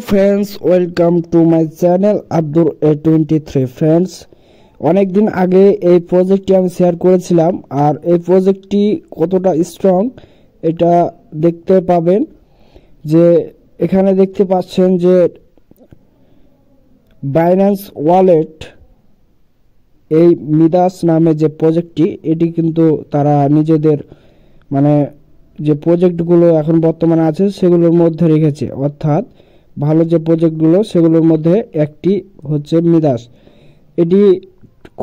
Friends, welcome to my channel Abdur A23। Friends, অনেকদিন আগে এই প্রজেক্টটি আমি শেয়ার করেছিলাম, আর এই প্রজেক্টটি কতটা স্ট্রং এটা দেখতে পাবেন। যে এখানে দেখতে পাচ্ছেন যে বাইন্যান্স ওয়ালেট এই মিদাস নামে যে প্রজেক্টটি, এটি কিন্তু তারা নিজেদের মানে যে প্রজেক্টগুলো এখন বর্তমানে আছে সেগুলোর মধ্যে রেখেছে, অর্থাৎ ভালো যে প্রজেক্টগুলো সেগুলোর মধ্যে একটি হচ্ছে মিদাস। এটি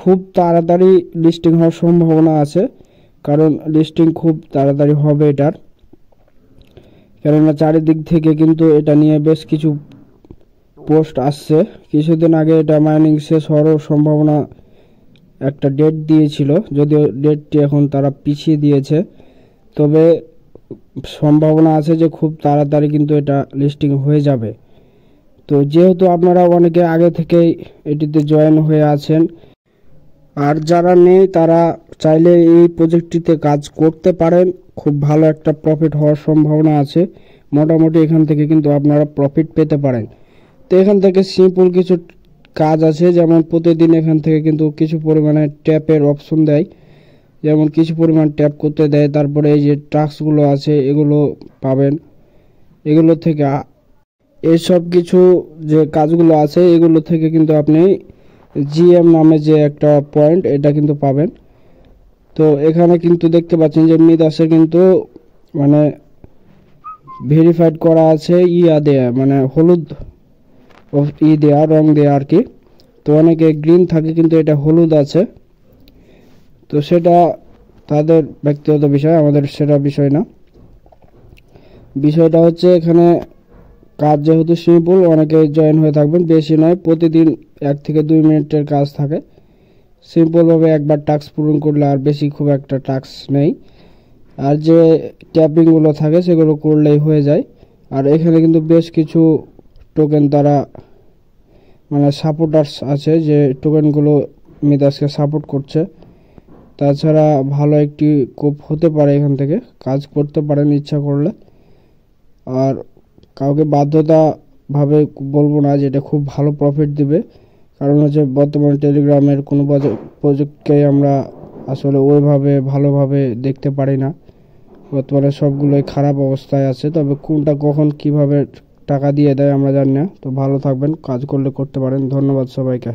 খুব তাড়াতাড়ি লিস্টিং হওয়ার সম্ভাবনা আছে, কারণ লিস্টিং খুব তাড়াতাড়ি হবে এটার, কেননা চারিদিক থেকে কিন্তু এটা নিয়ে বেশ কিছু পোস্ট আসছে। কিছুদিন আগে এটা মাইনিং শেষ হওয়ার সম্ভাবনা একটা ডেট দিয়েছিল, যদিও ডেটটি এখন তারা পিছিয়ে দিয়েছে, তবে সম্ভাবনা আছে যে খুব তাড়াতাড়ি কিন্তু এটা লিস্টিং হয়ে যাবে। তো যেহেতু আপনারা অনেকে আগে থেকেই এটিতে জয়েন হয়ে আছেন, আর যারা নেই তারা চাইলে এই প্রজেক্টটিতে কাজ করতে পারেন। খুব ভালো একটা প্রফিট হওয়ার সম্ভাবনা আছে, মোটামুটি এখান থেকে কিন্তু আপনারা প্রফিট পেতে পারেন। তো এখান থেকে সিম্পল কিছু কাজ আছে, যেমন প্রতিদিন এখান থেকে কিন্তু কিছু পরিমাণে ট্যাপের অপশন দেয়, যেমন কিছু পরিমাণ ট্যাপ করতে দেয়। তারপরে এই যে টাস্কগুলো আছে এগুলো পাবেন, এগুলো থেকে এইসব কিছু যে কাজগুলো আছে এগুলো থেকে কিন্তু আপনি জিএম নামে যে একটা পয়েন্ট এটা কিন্তু পাবেন। তো এখানে কিন্তু দেখতে পাচ্ছেন যে মিদাসের কিন্তু মানে ভেরিফাইড করা আছে দেয়া, মানে হলুদ দেয়া, রং দেয়া আর কি। তো অনেকে গ্রিন থাকে কিন্তু এটা হলুদ আছে, তো সেটা তাদের ব্যক্তিগত বিষয়, আমাদের সেটা বিষয় না। বিষয়টা হচ্ছে এখানে কাজ যেহেতু সিম্পল, অনেকে জয়েন হয়ে থাকবেন, বেশি নয়, প্রতিদিন 1 থেকে 2 মিনিটের কাজ থাকে। সিম্পলভাবে একবার টাস্ক পূরণ করলে আর বেশি খুব একটা টাস্ক নেই, আর যে ট্যাপিংগুলো থাকে সেগুলো করলেই হয়ে যায়। আর এখানে কিন্তু বেশ কিছু টোকেন দ্বারা মানে সাপোর্টার্স আছে, যে টোকেনগুলো মিদাসকে সাপোর্ট করছে। তাছাড়া ভালো একটি কোপ হতে পারে, এখান থেকে কাজ করতে পারেন ইচ্ছা করলে। আর কাউকে বাধ্যতাভাবে বলবো না যে এটা খুব ভালো প্রফিট দিবে, কারণ হচ্ছে বর্তমানে টেলিগ্রামের কোনো প্রজেক্টকেই আমরা আসলে ওইভাবে ভালোভাবে দেখতে পারি না। বর্তমানে সবগুলোই খারাপ অবস্থায় আছে, তবে কোনটা কখন কিভাবে টাকা দিয়ে দেয় আমরা জানি না। তো ভালো থাকবেন, কাজ করলে করতে পারেন। ধন্যবাদ সবাইকে।